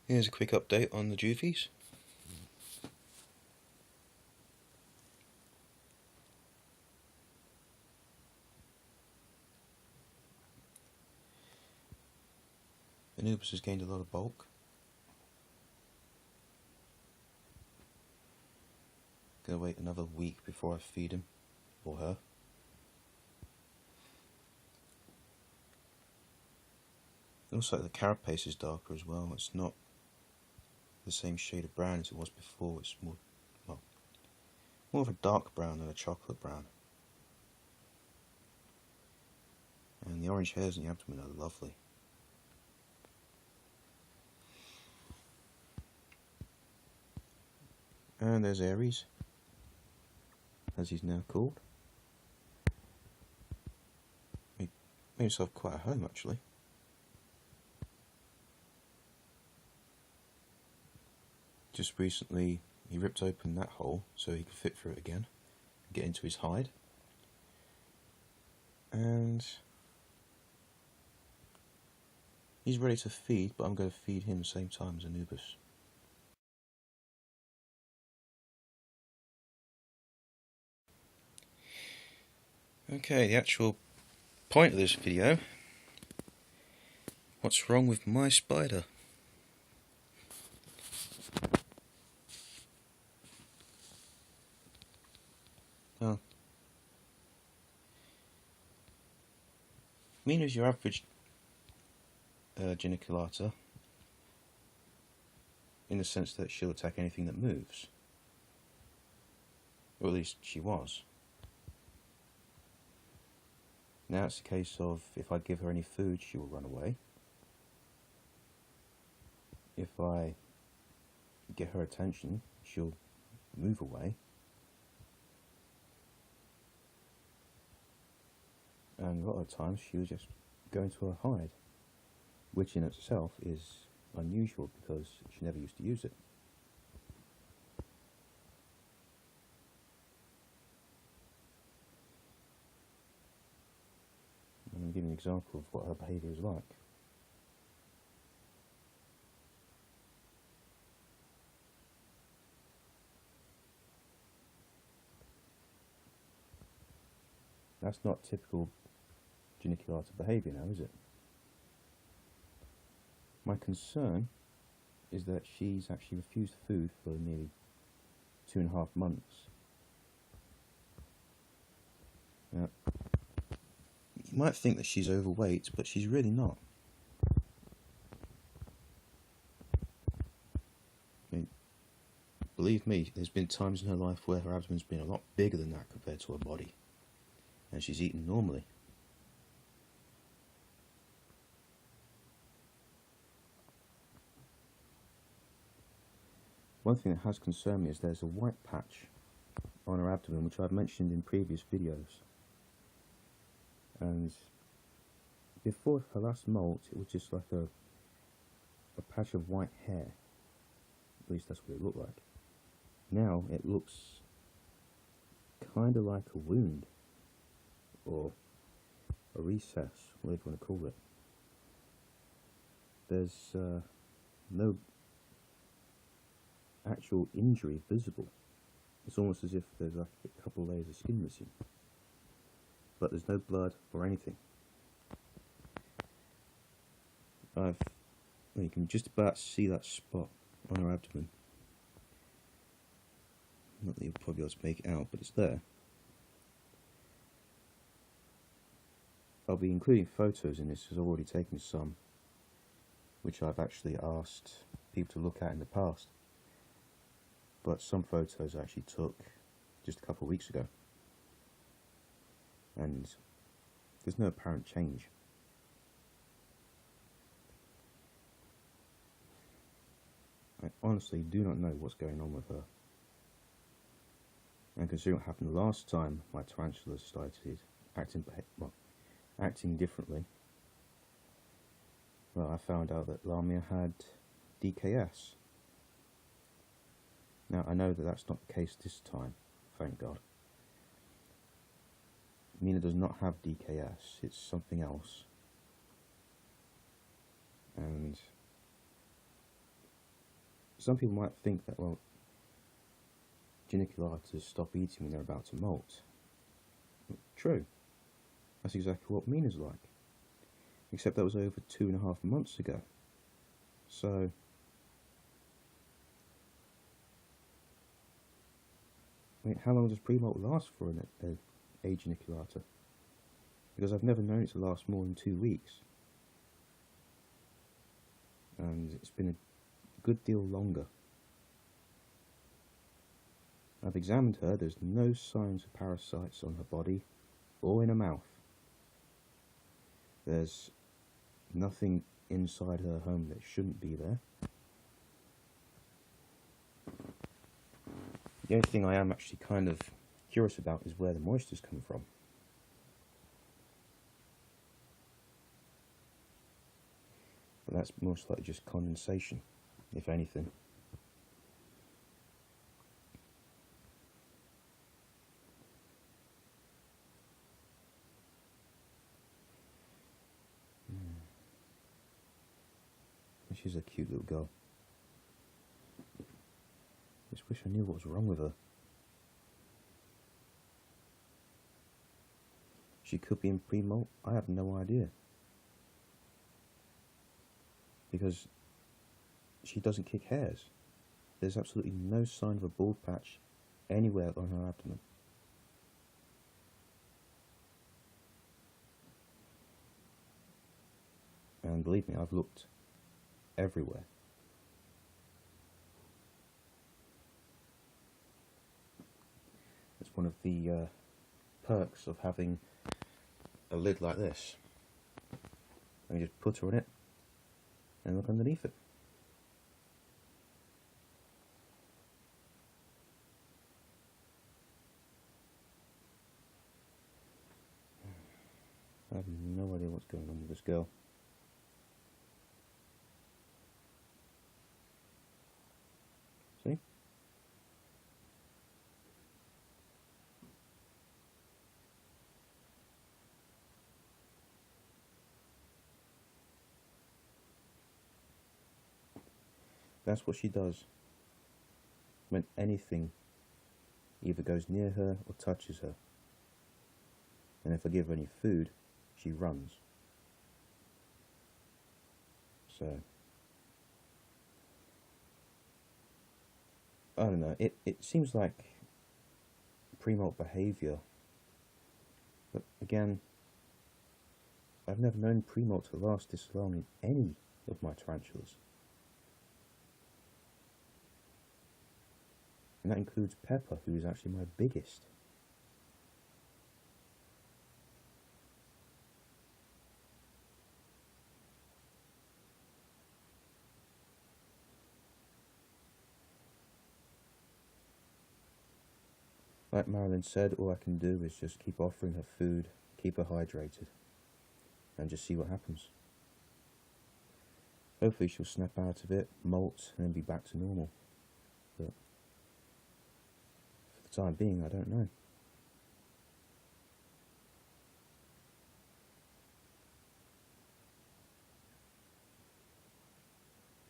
Here's a quick update on the juvies. Anubis has gained a lot of bulk. Gonna wait another week before I feed him, or her. It looks like the carapace is darker as well. It's not the same shade of brown as it was before. It's more of a dark brown than a chocolate brown. And the orange hairs in the abdomen are lovely. And there's Aries, as he's now called. He made himself quite a home, actually. Just recently, he ripped open that hole so he could fit through it again, and get into his hide. And he's ready to feed, but I'm going to feed him the same time as Anubis. Okay, the actual point of this video. What's wrong with my spider? Oh. Mina's your average geniculata, in the sense that she'll attack anything that moves. Or at least she was. Now it's a case of, if I give her any food, she will run away. If I get her attention, she'll move away. And a lot of times she will just go into her hide, which in itself is unusual because she never used to use it. I'm going to give you an example of what her behaviour is like. That's not typical geniculata behaviour now, is it? My concern is that she's actually refused food for nearly 2.5 months. Now, you might think that she's overweight, but she's really not. I mean, believe me, there's been times in her life where her abdomen's been a lot bigger than that compared to her body, and she's eaten normally. One thing that has concerned me is there's a white patch on her abdomen, which I've mentioned in previous videos. And before her last molt, it was just like a patch of white hair. At least that's what it looked like. Now it looks kind of like a wound, or a recess, whatever you want to call it. There's no actual injury visible. It's almost as if there's like a couple of layers of skin missing, but there's no blood or anything. You can just about see that spot on her abdomen. Not that you'll probably be able to make it out, but it's there. I'll be including photos in this because I've already taken some, which I've actually asked people to look at in the past. But some photos I actually took just a couple of weeks ago, and there's no apparent change. I honestly do not know what's going on with her. And considering what happened last time my tarantulas started acting differently, well, I found out that Lamia had DKS. Now, I know that that's not the case this time, thank God. Mina does not have DKS, it's something else. And some people might think that, well, geniculators stop eating when they're about to molt. True. That's exactly what Mina's like. Except that was over 2.5 months ago. So, I mean, how long does pre-molt last for a geniculator? Because I've never known it to last more than 2 weeks. And it's been a good deal longer. I've examined her, there's no signs of parasites on her body or in her mouth. There's nothing inside her home that shouldn't be there. The only thing I am actually kind of curious about is where the moisture's come from. But that's most likely just condensation, if anything. She's a cute little girl. Just wish I knew what was wrong with her. She could be in pre-molt. I have no idea. Because she doesn't kick hairs. There's absolutely no sign of a bald patch anywhere on her abdomen. And believe me, I've looked everywhere. It's one of the perks of having a lid like this. And you just put her in it and look underneath it. I have no idea what's going on with this girl. See? That's what she does when anything either goes near her or touches her. And if I give her any food, she runs. So, I don't know, it seems like pre-molt behaviour, but again, I've never known pre-molt to last this long in any of my tarantulas. And that includes Pepper, who is actually my biggest. Like Marilyn said, all I can do is just keep offering her food, keep her hydrated, and just see what happens. Hopefully she'll snap out of it, molt, and then be back to normal. But for the time being, I don't know.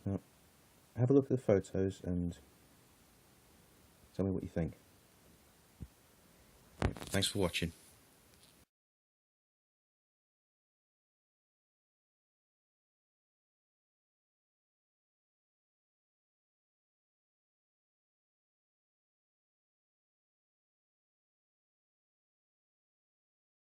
Now, have a look at the photos and tell me what you think. Thanks for watching.